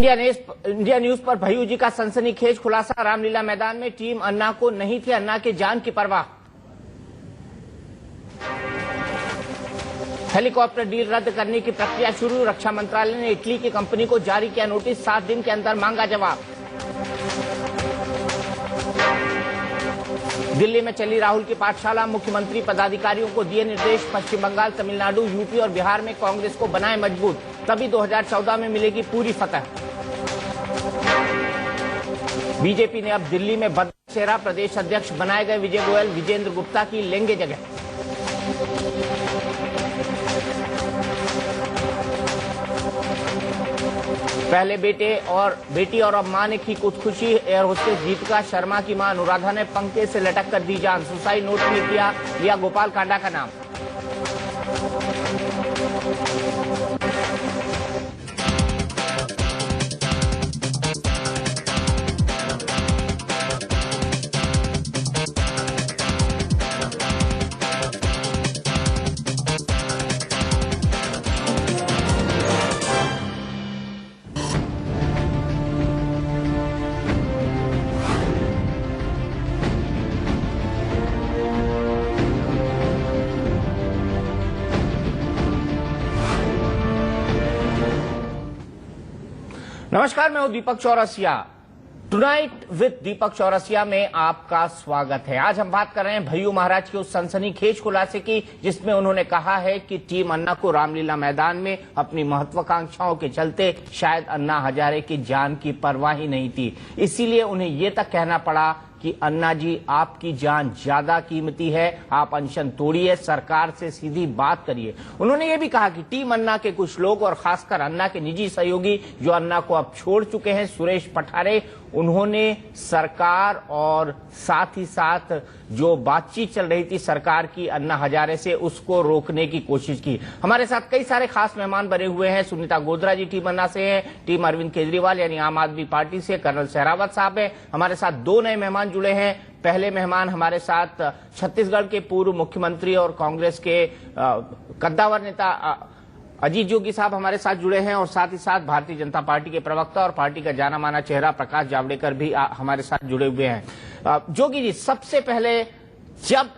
India news पर भय्यू जी का सनसनीखेज खुलासा। रामलीला मैदान में टीम अन्ना को नहीं थी अन्ना के जान की परवाह। हेलीकॉप्टर डील रद्द करने की प्रक्रिया शुरू। रक्षा मंत्रालय ने इटली की कंपनी को जारी किया नोटिस। 7 दिन के अंदर मांगा जवाब। दिल्ली में चली राहुल की पाठशाला। मुख्यमंत्री पदाधिकारियों को दिए निर्देश। पश्चिम बंगाल, तमिलनाडु, यूपी और बिहार में कांग्रेस को बनाए मजबूत, तभी 2014 में मिलेगी पूरी फतह। बीजेपी ने अब दिल्ली में बदला चेहरा। प्रदेश अध्यक्ष बनाए गए विजय गोयल विजेंद्र गुप्ता की लेंगे जगह। पहले बेटी और अब मां ने की खुदकुशी। एयर होस्टेस दीपिका शर्मा की मां अनुराधा ने पंखे से लटक कर दी जान। सुसाइड नोट में लिया गोपाल कांडा का नाम। नमस्कार, मैं हूं दीपक चौरसिया। टुनाइट विद दीपक चौरसिया में आपका स्वागत है। आज हम बात कर रहे हैं भय्यू महाराज के उस सनसनीखेज खुलासे की जिसमें उन्होंने कहा है कि टीम अन्ना को रामलीला मैदान में अपनी महत्वाकांक्षाओं के चलते शायद अन्ना हजारे की जान की परवाह ही नहीं थी, इसीलिए उन्हें ये तक कहना पड़ा कि अन्ना जी आपकी जान ज्यादा कीमती है, आप अनशन तोड़िए, सरकार से सीधी बात करिए। उन्होंने ये भी कहा कि टीम अन्ना के कुछ लोग और खासकर अन्ना के निजी सहयोगी जो अन्ना को अब छोड़ चुके हैं, सुरेश पठारे, उन्होंने सरकार और साथ ही साथ जो बातचीत चल रही थी सरकार की अन्ना हजारे से, उसको रोकने की कोशिश की। हमारे साथ कई सारे खास मेहमान बने हुए हैं। सुनीता गोधरा जी टीम अन्ना से हैं, टीम अरविंद केजरीवाल यानी आम आदमी पार्टी से कर्नल सहरावत साहब हैं। हमारे साथ 2 नए मेहमान जुड़े हैं। पहले मेहमान हमारे साथ छत्तीसगढ़ के पूर्व मुख्यमंत्री और कांग्रेस के कद्दावर नेता अजीत जोगी साहब हमारे साथ जुड़े हैं और साथ ही साथ भारतीय जनता पार्टी के प्रवक्ता और पार्टी का जाना माना चेहरा प्रकाश जावड़ेकर भी हमारे साथ जुड़े हुए हैं। जोगी जी, सबसे पहले जब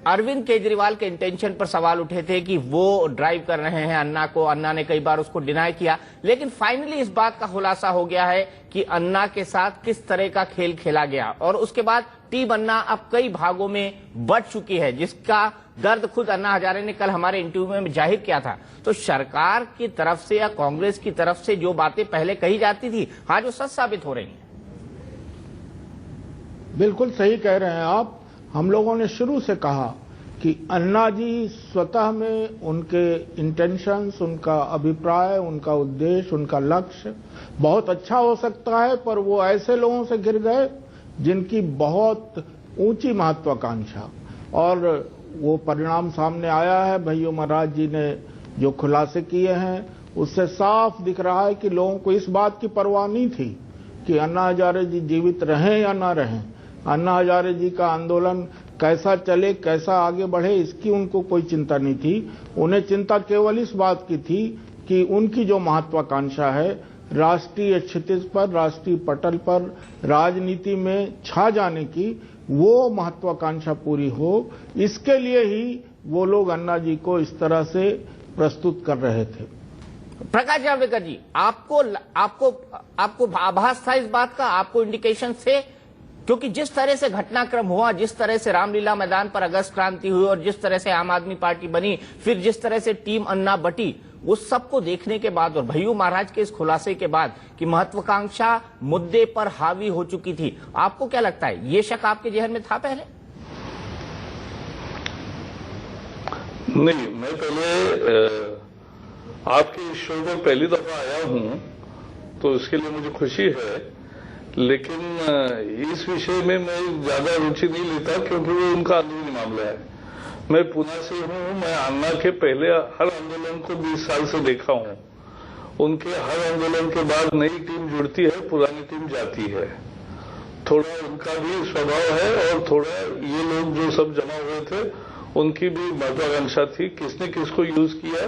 अरविंद केजरीवाल के इंटेंशन पर सवाल उठे थे कि वो ड्राइव कर रहे हैं अन्ना को, अन्ना ने कई बार उसको डिनाई किया, लेकिन फाइनली इस बात का खुलासा हो गया है कि अन्ना के साथ किस तरह का खेल खेला गया और उसके बाद टीम अन्ना अब कई भागों में बंट चुकी है, जिसका दर्द खुद अन्ना हजारे ने कल हमारे इंटरव्यू में जाहिर किया था। तो सरकार की तरफ से या कांग्रेस की तरफ से जो बातें पहले कही जाती थी आज वो सच साबित हो रही हैं। बिल्कुल सही कह रहे हैं आप। हम लोगों ने शुरू से कहा कि अन्ना जी स्वतः में उनके इंटेंशंस, उनका अभिप्राय, उनका उद्देश्य, उनका लक्ष्य बहुत अच्छा हो सकता है, पर वो ऐसे लोगों से घिर गए जिनकी बहुत ऊंची महत्वाकांक्षा, और वो परिणाम सामने आया है। भय्यू महाराज जी ने जो खुलासे किए हैं उससे साफ दिख रहा है कि लोगों को इस बात की परवाह नहीं थी कि अन्ना हजारे जी जीवित रहें या ना रहें, अन्ना हजारे जी का आंदोलन कैसा चले, कैसा आगे बढ़े, इसकी उनको कोई चिंता नहीं थी। उन्हें चिंता केवल इस बात की थी कि उनकी जो महत्वाकांक्षा है राष्ट्रीय क्षितिज पर, राष्ट्रीय पटल पर राजनीति में छा जाने की, वो महत्वाकांक्षा पूरी हो। इसके लिए ही वो लोग अन्ना जी को इस तरह से प्रस्तुत कर रहे थे। प्रकाश जावड़ेकर जी, आपको आभास था इस बात का, आपको इंडिकेशन थे? क्योंकि जिस तरह से घटनाक्रम हुआ, जिस तरह से रामलीला मैदान पर अगस्त क्रांति हुई और जिस तरह से आम आदमी पार्टी बनी, फिर जिस तरह से टीम अन्ना बटी, उस सबको देखने के बाद और भय्यू महाराज के इस खुलासे के बाद कि महत्वाकांक्षा मुद्दे पर हावी हो चुकी थी, आपको क्या लगता है ये शक आपके जहन में था पहले? नहीं, मैं पहले आपके शो पर पहली दफा आया हूं तो इसके लिए मुझे खुशी है, लेकिन इस विषय में मैं ज्यादा रुचि नहीं लेता क्योंकि वो उनका अंदरूनी मामला है। मैं पुणे से हूं, मैं अन्ना के पहले हर आंदोलन को 20 साल से देखा हूं। उनके हर आंदोलन के बाद नई टीम जुड़ती है, पुरानी टीम जाती है। थोड़ा उनका भी स्वभाव है और थोड़ा ये लोग जो सब जमा हुए थे उनकी भी महत्वाकांक्षा थी। किसने किसको यूज किया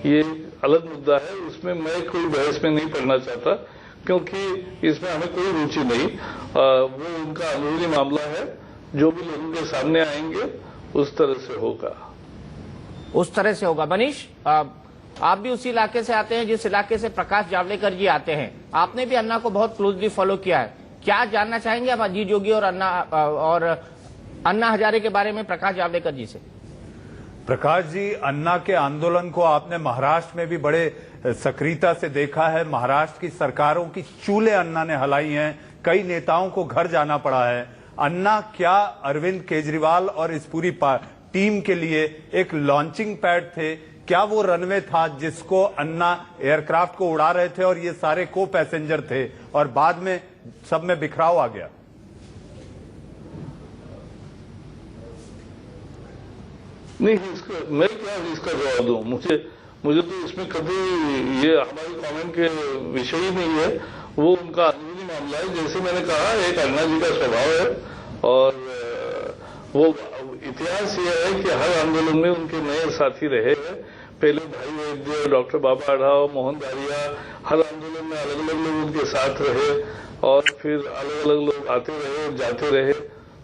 ये अलग मुद्दा है, उसमें मैं कोई बहस में नहीं पड़ना चाहता क्योंकि इसमें हमें कोई रुचि नहीं। वो उनका अंदरूनी मामला है, जो भी लोगों के सामने आएंगे उस तरह से होगा। उस तरह से होगा। मनीष, आप भी उसी इलाके से आते हैं जिस इलाके से प्रकाश जावड़ेकर जी आते हैं। आपने भी अन्ना को बहुत क्लोजली फॉलो किया है, क्या जानना चाहेंगे आप अजीत जोगी और अन्ना हजारे के बारे में प्रकाश जावड़ेकर जी से? प्रकाश जी, अन्ना के आंदोलन को आपने महाराष्ट्र में भी बड़े सक्रियता से देखा है। महाराष्ट्र की सरकारों की चूल्हे अन्ना ने हलाई हैं, कई नेताओं को घर जाना पड़ा है। अन्ना क्या अरविंद केजरीवाल और इस पूरी टीम के लिए एक लॉन्चिंग पैड थे? क्या वो रनवे था जिसको अन्ना एयरक्राफ्ट को उड़ा रहे थे और ये सारे को पैसेंजर थे और बाद में सब में बिखराव आ गया? नहीं, मैं क्या इसका जवाब दूं? मुझे तो इसमें कभी ये हमारी कमेंट के विषय ही नहीं है। वो उनका अंदरूनी मामला है। जैसे मैंने कहा, एक अन्ना जी का स्वभाव है और वो इतिहास ये है कि हर आंदोलन में उनके नए साथी रहे हैं। पहले भाई वैद्य, डॉक्टर बाबा आढ़ाव, मोहन दारिया, हर आंदोलन में अलग अलग लोग उनके साथ रहे और फिर अलग अलग लोग आते रहे और जाते रहे।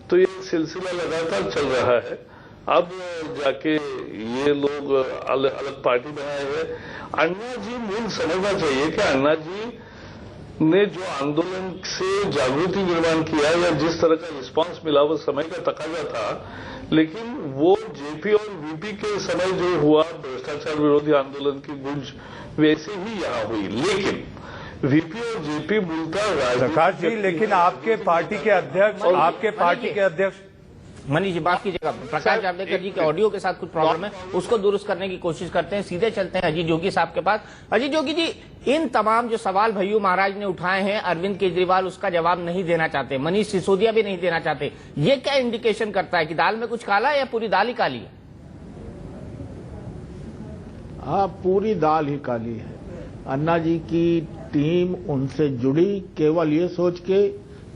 तो ये सिलसिला लगातार चल रहा है। अब जाके ये लोग अलग अलग पार्टी बनाए हैं। अन्ना जी मूल समझना चाहिए कि अन्ना जी ने जो आंदोलन से जागृति निर्माण किया या जिस तरह का रिस्पांस मिला वो समय का तकाजा था, लेकिन वो जेपी और वीपी के समय जो हुआ भ्रष्टाचार विरोधी आंदोलन की गूंज वैसे ही यहाँ हुई। लेकिन वीपी और जेपी मूलतः प्रकाश जी, लेकिन आपके पार्टी के अध्यक्ष मनीष जी, माफ कीजिएगा, प्रकाश जावड़ेकर जी के ऑडियो के साथ कुछ प्रॉब्लम है, उसको दुरुस्त करने की कोशिश करते हैं। सीधे चलते हैं अजीत जोगी साहब के पास। अजीत जोगी जी, इन तमाम जो सवाल भय्यू महाराज ने उठाए हैं, अरविंद केजरीवाल उसका जवाब नहीं देना चाहते, मनीष सिसोदिया भी नहीं देना चाहते। ये क्या इंडिकेशन करता है कि दाल में कुछ काला है या पूरी दाल ही काली है? हाँ, पूरी दाल ही काली है। अन्ना जी की टीम उनसे जुड़ी केवल ये सोच के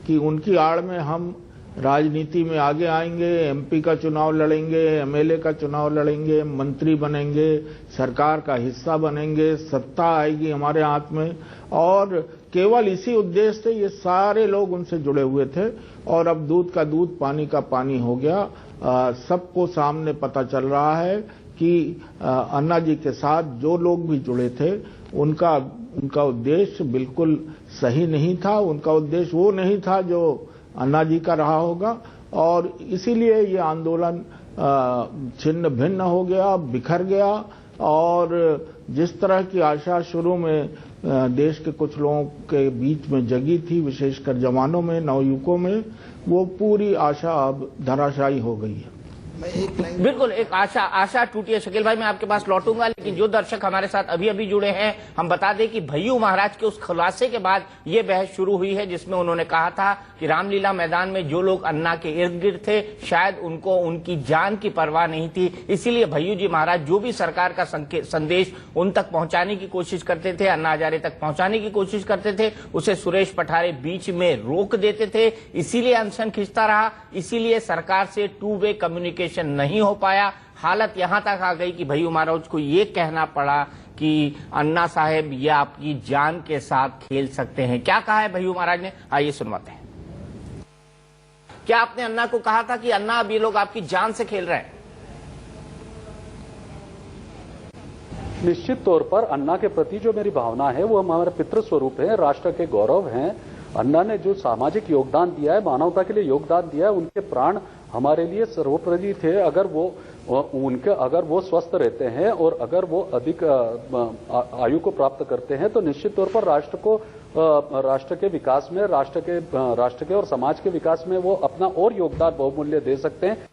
कि उनकी आड़ में हम राजनीति में आगे आएंगे, एमपी का चुनाव लड़ेंगे, एमएलए का चुनाव लड़ेंगे, मंत्री बनेंगे, सरकार का हिस्सा बनेंगे, सत्ता आएगी हमारे हाथ में, और केवल इसी उद्देश्य से ये सारे लोग उनसे जुड़े हुए थे। और अब दूध का दूध, पानी का पानी हो गया। सबको सामने पता चल रहा है कि अन्ना जी के साथ जो लोग भी जुड़े थे उनका उद्देश्य बिल्कुल सही नहीं था। उनका उद्देश्य वो नहीं था जो अन्ना जी का रहा होगा, और इसीलिए ये आंदोलन छिन्न भिन्न हो गया, बिखर गया। और जिस तरह की आशा शुरू में देश के कुछ लोगों के बीच में जगी थी, विशेषकर जवानों में, नवयुवकों में, वो पूरी आशा अब धराशायी हो गई है। बिल्कुल, एक आशा टूटी है। शकील भाई, मैं आपके पास लौटूंगा, लेकिन जो दर्शक हमारे साथ अभी जुड़े हैं, हम बता दें कि भय्यू महाराज के उस खुलासे के बाद ये बहस शुरू हुई है जिसमें उन्होंने कहा था कि रामलीला मैदान में जो लोग अन्ना के इर्द गिर्द थे, शायद उनको उनकी जान की परवाह नहीं थी। इसीलिए भय्यू जी महाराज जो भी सरकार का संदेश उन तक पहुंचाने की कोशिश करते थे, अन्ना हजारे तक पहुंचाने की कोशिश करते थे, उसे सुरेश पठारे बीच में रोक देते थे। इसीलिए अनशन खिंचता रहा, इसीलिए सरकार से टू वे कम्युनिकेशन नहीं हो पाया। हालत यहां तक आ गई कि भय्यू महाराज को ये कहना पड़ा कि अन्ना साहेब ये आपकी जान के साथ खेल सकते हैं। क्या कहा है भय्यू महाराज ने, आइए सुनवाते हैं। क्या आपने अन्ना को कहा था कि अन्ना अब ये लोग आपकी जान से खेल रहे हैं? निश्चित तौर पर अन्ना के प्रति जो मेरी भावना है वो हमारे पितृ स्वरूप है, राष्ट्र के गौरव हैं। अन्ना ने जो सामाजिक योगदान दिया है, मानवता के लिए योगदान दिया है, उनके प्राण हमारे लिए सर्वोपरि थे। अगर वो स्वस्थ रहते हैं और अगर वो अधिक आयु को प्राप्त करते हैं तो निश्चित तौर पर राष्ट्र के विकास में, राष्ट्र के और समाज के विकास में वो अपना और योगदान बहुमूल्य दे सकते हैं।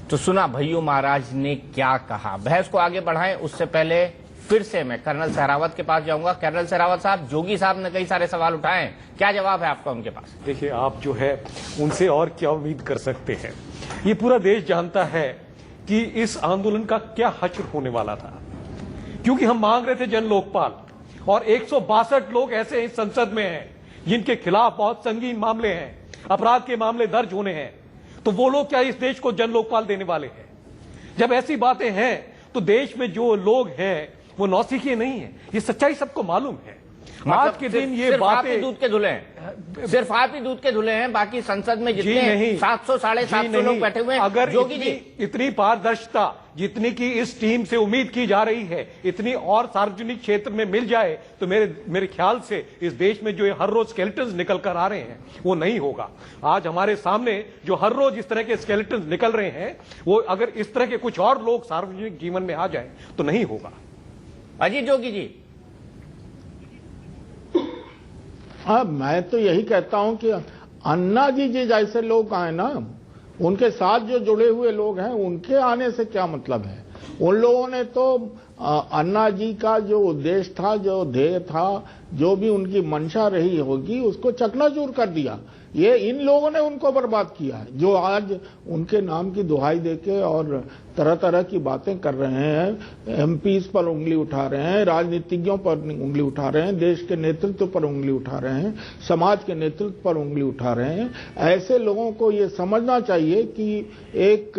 तो सुना भय्यू महाराज ने क्या कहा। बहस को आगे बढ़ाएं उससे पहले फिर से मैं कर्नल सहरावत के पास जाऊंगा। कर्नल सहरावत साहब, जोगी साहब ने कई सारे सवाल उठाए हैं, क्या जवाब है आपका उनके पास? देखिए, आप जो है उनसे और क्या उम्मीद कर सकते हैं। ये पूरा देश जानता है कि इस आंदोलन का क्या हश्र होने वाला था, क्योंकि हम मांग रहे थे जन लोकपाल, और 162 लोग ऐसे इस संसद में हैं जिनके खिलाफ बहुत संगीन मामले हैं, अपराध के मामले दर्ज होने हैं। तो वो लोग क्या इस देश को जन लोकपाल देने वाले हैं? जब ऐसी बातें हैं तो देश में जो लोग हैं वो नौसिखिए नहीं है, ये सच्चाई सबको मालूम है। आज के दिन ये सिर्फ आप ही बातें दूध के धुले हैं, सिर्फ आप ही दूध के धुले हैं, बाकी संसद में जितने 700 साढ़े 700 लोग बैठे हुए हैं। अगर जोगी जी इतनी पारदर्शिता जितनी की इस टीम से उम्मीद की जा रही है, इतनी और सार्वजनिक क्षेत्र में मिल जाए तो मेरे ख्याल से इस देश में जो हर रोज स्केलेटन्स निकल कर आ रहे हैं वो नहीं होगा। आज हमारे सामने जो हर रोज इस तरह के स्केलेटन्स निकल रहे हैं, वो अगर इस तरह के कुछ और लोग सार्वजनिक जीवन में आ जाए तो नहीं होगा। अजीत जोगी जी, मैं तो यही कहता हूं कि अन्ना जी जैसे लोग आए ना, उनके साथ जो जुड़े हुए लोग हैं, उनके आने से क्या मतलब है? उन लोगों ने तो अन्ना जी का जो उद्देश्य था, जो ध्येय था, जो भी उनकी मंशा रही होगी, उसको चकनाचूर कर दिया। ये इन लोगों ने उनको बर्बाद किया है, जो आज उनके नाम की दुहाई देके और तरह तरह की बातें कर रहे हैं, एमपीज पर उंगली उठा रहे हैं, राजनीतिज्ञों पर उंगली उठा रहे हैं, देश के नेतृत्व पर उंगली उठा रहे हैं, समाज के नेतृत्व पर उंगली उठा रहे हैं। ऐसे लोगों को ये समझना चाहिए कि एक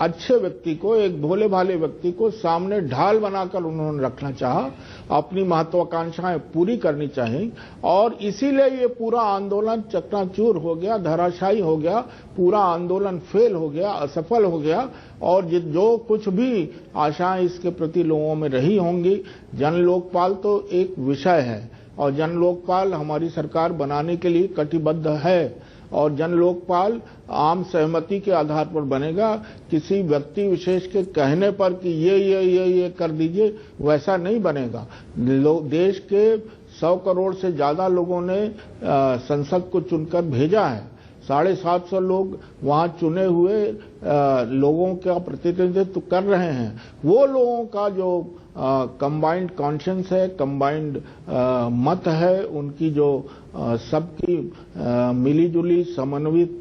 अच्छे व्यक्ति को, एक भोले भाले व्यक्ति को सामने ढाल बनाकर उन्होंने रखना चाहा, अपनी महत्वाकांक्षाएं पूरी करनी चाहिए, और इसीलिए ये पूरा आंदोलन चकनाचूर हो गया, धराशायी हो गया, पूरा आंदोलन फेल हो गया, असफल हो गया। और जो कुछ भी आशाएं इसके प्रति लोगों में रही होंगी, जन लोकपाल तो एक विषय है, और जन लोकपाल हमारी सरकार बनाने के लिए कटिबद्ध है, और जन लोकपाल आम सहमति के आधार पर बनेगा। किसी व्यक्ति विशेष के कहने पर कि ये कर दीजिए, वैसा नहीं बनेगा। देश के 100 करोड़ से ज्यादा लोगों ने संसद को चुनकर भेजा है, 750 लोग वहां चुने हुए लोगों का प्रतिनिधित्व कर रहे हैं। वो लोगों का जो कंबाइंड कॉन्शियंस है, कंबाइंड मत है, उनकी जो सबकी मिलीजुली समन्वित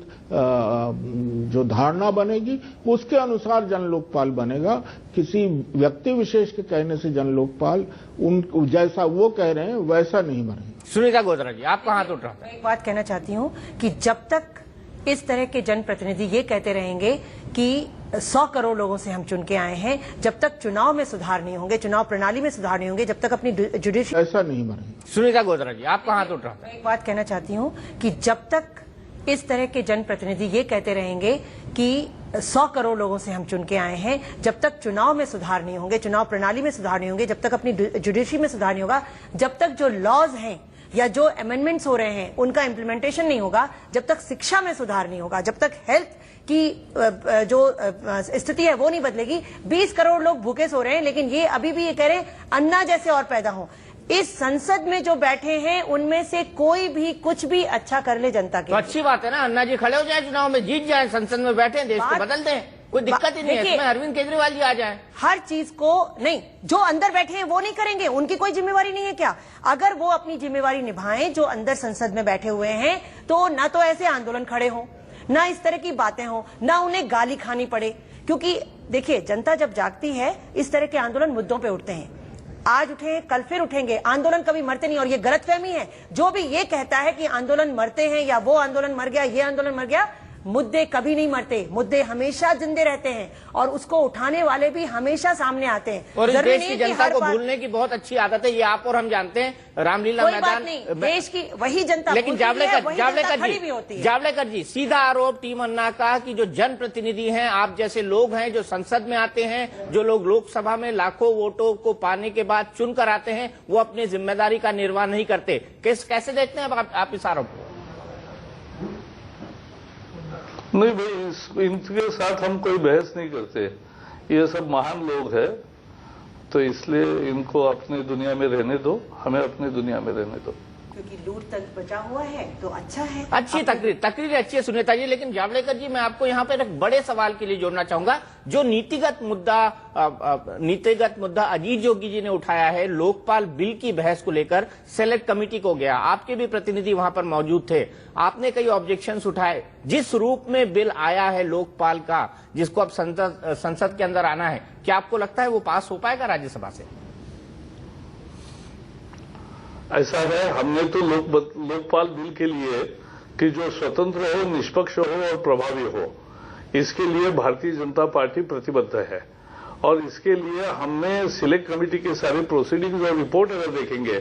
जो धारणा बनेगी, उसके अनुसार जन लोकपाल बनेगा। किसी व्यक्ति विशेष के कहने से जन लोकपाल उन जैसा वो कह रहे हैं वैसा नहीं बनेगा। सुनीता गोधरा जी, आपका हाथ उठ रहा था। एक बात कहना चाहती हूं कि जब तक इस तरह के जनप्रतिनिधि ये कहते रहेंगे कि 100 करोड़ लोगों से हम चुन के आए हैं, जब तक चुनाव में सुधार नहीं होंगे, चुनाव प्रणाली में सुधार नहीं होंगे, जब तक अपनी जुडिशरी ऐसा नहीं बनेगा। सुनीता गोधरा जी, आपका हाथ उठ रहा था। एक बात कहना चाहती हूं कि जब तक इस तरह के जनप्रतिनिधि ये कहते रहेंगे कि 100 करोड़ लोगों से हम चुन के आए हैं, जब तक चुनाव में सुधार नहीं होंगे, चुनाव प्रणाली में सुधार नहीं होंगे, जब तक अपनी जुडिशरी में सुधार नहीं होगा, जब तक जो लॉज हैं या जो अमेंडमेंट्स हो रहे हैं उनका इम्प्लीमेंटेशन नहीं होगा, जब तक शिक्षा में सुधार नहीं होगा, जब तक हेल्थ की जो स्थिति है वो नहीं बदलेगी। 20 करोड़ लोग भूखे सो रहे हैं, लेकिन ये अभी भी ये कह रहे हैं अन्ना जैसे और पैदा हों। इस संसद में जो बैठे हैं उनमें से कोई भी कुछ भी अच्छा कर ले जनता के, तो अच्छी बात है ना, अन्ना जी खड़े हो जाए, चुनाव में जीत जाए, संसद में बैठे, देश को बदल दें, कोई दिक्कत ही नहीं है इसमें। अरविंद केजरीवाल जी आ जाएं। हर चीज को नहीं, जो अंदर बैठे हैं वो नहीं करेंगे, उनकी कोई जिम्मेवारी नहीं है क्या? अगर वो अपनी जिम्मेवारी निभाएं, जो अंदर संसद में बैठे हुए हैं, तो ना तो ऐसे आंदोलन खड़े हों, ना इस तरह की बातें हों, ना उन्हें गाली खानी पड़े। क्योंकि देखिए, जनता जब जागती है, इस तरह के आंदोलन मुद्दों पे उठते हैं। आज उठे, कल फिर उठेंगे। आंदोलन कभी मरते नहीं, और ये गलतफहमी है। जो भी ये कहता है कि आंदोलन मरते हैं या वो आंदोलन मर गया, ये आंदोलन मर गया, मुद्दे कभी नहीं मरते, मुद्दे हमेशा जिंदे रहते हैं, और उसको उठाने वाले भी हमेशा सामने आते हैं। और इस देश की जनता को भूलने की बहुत अच्छी आदत है, ये आप और हम जानते हैं। रामलीला मैदान नहीं, देश की वही जनता, लेकिन जावड़ेकर जी, सीधा आरोप टीम अन्ना का कि जो जनप्रतिनिधि हैं, आप जैसे लोग हैं, जो संसद में आते हैं, जो लोग लोकसभा में लाखों वोटों को पाने के बाद चुनकर आते हैं, वो अपनी जिम्मेदारी का निर्वाह नहीं करते। कैसे देखते हैं आप इस आरोप को? नहीं भाई, इनके साथ हम कोई बहस नहीं करते। ये सब महान लोग हैं, तो इसलिए इनको अपनी दुनिया में रहने दो, हमें अपनी दुनिया में रहने दो। क्योंकि लूट तक बचा हुआ है तो अच्छा है। अच्छी तकरीर अच्छी है सुनीता जी, लेकिन जावड़ेकर जी, मैं आपको यहाँ पर एक बड़े सवाल के लिए जोड़ना चाहूंगा। जो नीतिगत मुद्दा अजीत जोगी जी ने उठाया है, लोकपाल बिल की बहस को लेकर सेलेक्ट कमेटी को गया, आपके भी प्रतिनिधि वहां पर मौजूद थे, आपने कई ऑब्जेक्शंस उठाए। जिस रूप में बिल आया है लोकपाल का, जिसको अब संसद के अंदर आना है, क्या आपको लगता है वो पास हो पाएगा राज्यसभा से? ऐसा है, हमने तो लोकपाल बिल के लिए कि जो स्वतंत्र हो, निष्पक्ष हो और प्रभावी हो। इसके लिए भारतीय जनता पार्टी प्रतिबद्ध है और इसके लिए हमने सिलेक्ट कमेटी के सारे प्रोसीडिंग्स और रिपोर्ट अगर देखेंगे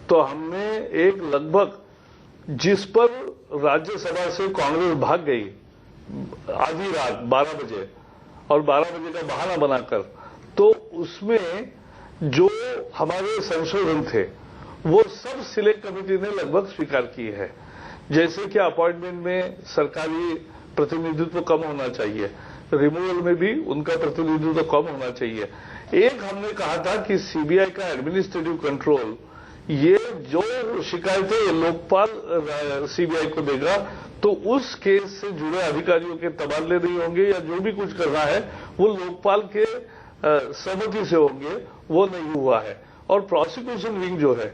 तो हमने एक लगभग, जिस पर राज्यसभा से कांग्रेस भाग गई आधी रात 12 बजे और 12 बजे का बहाना बनाकर, तो उसमें जो हमारे संशोधन थे वो सब सिलेक्ट कमेटी ने लगभग स्वीकार की है। जैसे कि अपॉइंटमेंट में सरकारी प्रतिनिधित्व कम होना चाहिए, रिमूवल में भी उनका प्रतिनिधित्व कम होना चाहिए। एक हमने कहा था कि सीबीआई का एडमिनिस्ट्रेटिव कंट्रोल, ये जो शिकायतें लोकपाल सीबीआई को देगा तो उस केस से जुड़े अधिकारियों के तबादले नहीं होंगे या जो भी कुछ करना है वो लोकपाल के सहमति से होंगे, वो नहीं हुआ है। और प्रोसिक्यूशन विंग जो है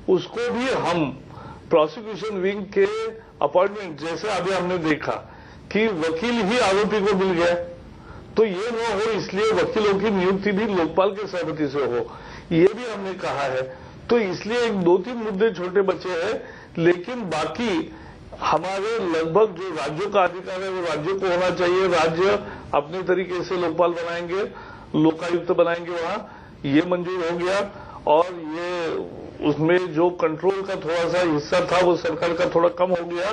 उसको भी हम प्रोसिक्यूशन विंग के अपॉइंटमेंट, जैसे अभी हमने देखा कि वकील ही आरोपी को मिल गया, तो ये न हो इसलिए वकीलों की नियुक्ति भी लोकपाल के सहमति से हो, ये भी हमने कहा है। तो इसलिए एक 2-3 मुद्दे छोटे बचे हैं, लेकिन बाकी हमारे लगभग जो राज्यों का अधिकार है वो राज्यों को होना चाहिए। राज्य अपने तरीके से लोकपाल बनाएंगे, लोकायुक्त बनाएंगे, वहां ये मंजूर हो गया। और ये उसमें जो कंट्रोल का थोड़ा सा हिस्सा था वो सरकार का थोड़ा कम हो गया,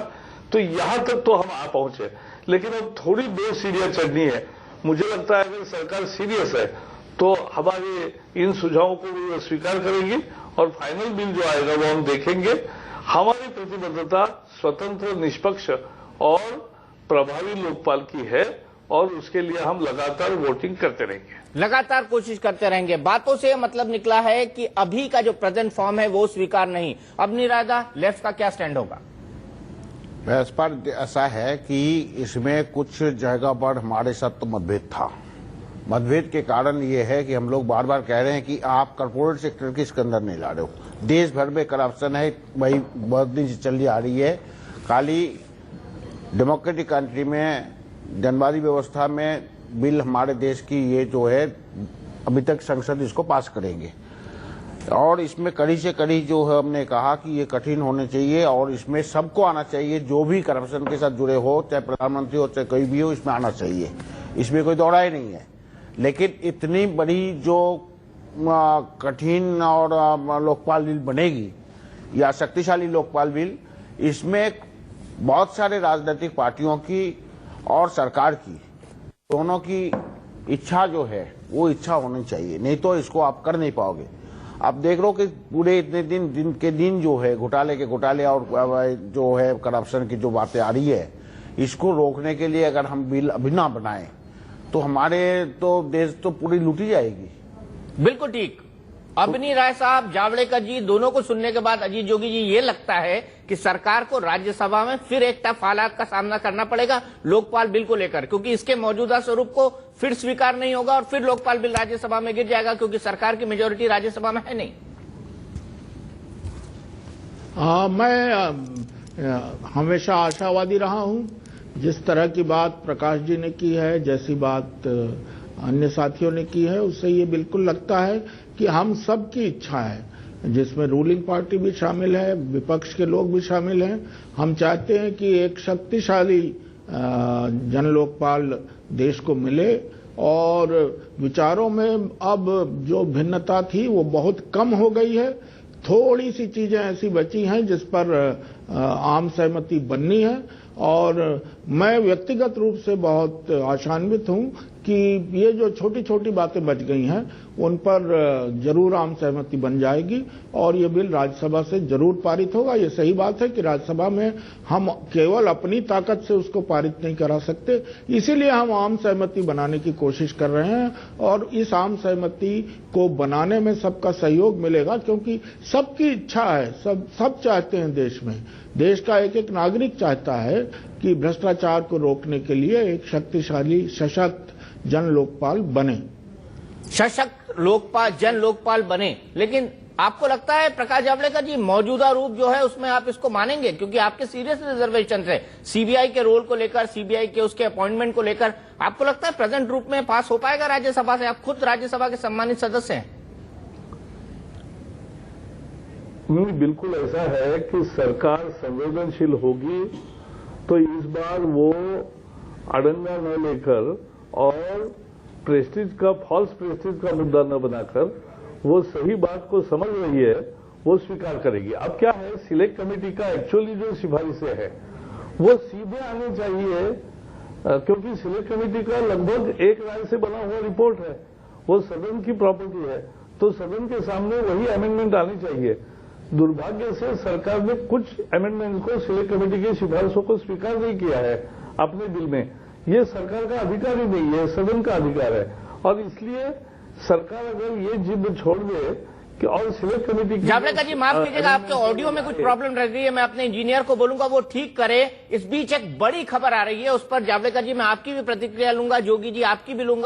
तो यहां तक तो हम आ पहुंचे। लेकिन अब थोड़ी 2 सीढ़ियां चढ़नी है। मुझे लगता है अगर सरकार सीरियस है तो हमारे इन सुझावों को स्वीकार करेगी और फाइनल बिल जो आएगा वो हम देखेंगे। हमारी प्रतिबद्धता स्वतंत्र, निष्पक्ष और प्रभावी लोकपाल की है और उसके लिए हम लगातार वोटिंग करते रहेंगे, लगातार कोशिश करते रहेंगे। बातों से मतलब निकला है कि अभी का जो प्रेजेंट फॉर्म है वो स्वीकार नहीं। अब निरादा लेफ्ट का क्या स्टैंड होगा? इस पर ऐसा है कि इसमें कुछ जगह पर हमारे साथ तो मतभेद था। मतभेद के कारण ये है कि हम लोग बार बार कह रहे हैं कि आप कॉर्पोरेट सेक्टर के इसके अंदर नहीं ला रहे हो। देश भर में करप्शन है, वही बहुत दिन से चली आ रही है। खाली डेमोक्रेटिक कंट्री में, जनवादी व्यवस्था में बिल हमारे देश की ये जो है अभी तक संसद इसको पास करेंगे और इसमें कड़ी से कड़ी जो है हमने कहा कि ये कठिन होने चाहिए और इसमें सबको आना चाहिए, जो भी करप्शन के साथ जुड़े हो, चाहे प्रधानमंत्री हो चाहे कोई भी हो, इसमें आना चाहिए। इसमें कोई दौड़ाई नहीं है। लेकिन इतनी बड़ी जो कठिन और लोकपाल बिल बनेगी या शक्तिशाली लोकपाल बिल, इसमें बहुत सारे राजनीतिक पार्टियों की और सरकार की, दोनों की इच्छा जो है वो इच्छा होनी चाहिए, नहीं तो इसको आप कर नहीं पाओगे। आप देख लो कि पूरे इतने दिन जो है घोटाले और जो है करप्शन की जो बातें आ रही है, इसको रोकने के लिए अगर हम बिल अभी ना बनाएं तो हमारे तो देश तो पूरी लूटी जाएगी। बिल्कुल ठीक। अबनी राय साहब, जावड़ेकर जी, दोनों को सुनने के बाद अजीत जोगी जी, ये लगता है कि सरकार को राज्यसभा में फिर एक टफ हालात का सामना करना पड़ेगा लोकपाल बिल को लेकर, क्योंकि इसके मौजूदा स्वरूप को फिर स्वीकार नहीं होगा और फिर लोकपाल बिल राज्यसभा में गिर जाएगा, क्योंकि सरकार की मेजोरिटी राज्यसभा में है नहीं। मैं हमेशा आशावादी रहा हूं। जिस तरह की बात प्रकाश जी ने की है, जैसी बात अन्य साथियों ने की है, उससे ये बिल्कुल लगता है कि हम सब की इच्छा है, जिसमें रूलिंग पार्टी भी शामिल है, विपक्ष के लोग भी शामिल हैं। हम चाहते हैं कि एक शक्तिशाली जन लोकपाल देश को मिले और विचारों में अब जो भिन्नता थी वो बहुत कम हो गई है। थोड़ी सी चीजें ऐसी बची हैं जिस पर आम सहमति बननी है और मैं व्यक्तिगत रूप से बहुत आशान्वित हूं कि ये जो छोटी छोटी बातें बच गई हैं उन पर जरूर आम सहमति बन जाएगी और ये बिल राज्यसभा से जरूर पारित होगा। ये सही बात है कि राज्यसभा में हम केवल अपनी ताकत से उसको पारित नहीं करा सकते, इसीलिए हम आम सहमति बनाने की कोशिश कर रहे हैं और इस आम सहमति को बनाने में सबका सहयोग मिलेगा, क्योंकि सबकी इच्छा है, सब चाहते हैं देश का एक एक नागरिक चाहता है कि भ्रष्टाचार को रोकने के लिए एक शक्तिशाली सशक्त जन लोकपाल बने, सशक्त लोकपाल, जन लोकपाल बने। लेकिन आपको लगता है प्रकाश जावड़ेकर जी, मौजूदा रूप जो है उसमें आप इसको मानेंगे? क्योंकि आपके सीरियस रिजर्वेशन है सीबीआई के रोल को लेकर, सीबीआई के उसके अपॉइंटमेंट को लेकर। आपको लगता है प्रेजेंट रूप में पास हो पाएगा राज्यसभा से? आप खुद राज्यसभा के सम्मानित सदस्य हैं। बिल्कुल ऐसा है कि सरकार संवेदनशील होगी तो इस बार वो अडंगा न लेकर और प्रेस्टीज का, फॉल्स प्रेस्टीज का मुद्दा न बनाकर वो सही बात को समझ रही है, वो स्वीकार करेगी। अब क्या है, सिलेक्ट कमेटी का एक्चुअली जो सिफारिशें है वो सीधे आनी चाहिए, क्योंकि सिलेक्ट कमेटी का लगभग एक राय से बना हुआ रिपोर्ट है, वो सदन की प्रॉपर्टी है, तो सदन के सामने वही अमेंडमेंट आनी चाहिए। दुर्भाग्य से सरकार ने कुछ अमेंडमेंट को सिलेक्ट कमेटी की सिफारिशों को स्वीकार नहीं किया है अपने बिल में। ये सरकार का अधिकार ही नहीं है, सदन का अधिकार है, और इसलिए सरकार अगर ये जिद छोड़ दे कि और सिलेक्ट कमेटी की, जावड़ेकर जी माफ कीजिएगा, आपके ऑडियो में कुछ प्रॉब्लम रह रही है, मैं अपने इंजीनियर को बोलूंगा वो ठीक करे। इस बीच एक बड़ी खबर आ रही है, उस पर जावड़ेकर जी मैं आपकी भी प्रतिक्रिया लूंगा, जोगी जी आपकी भी लूंगा।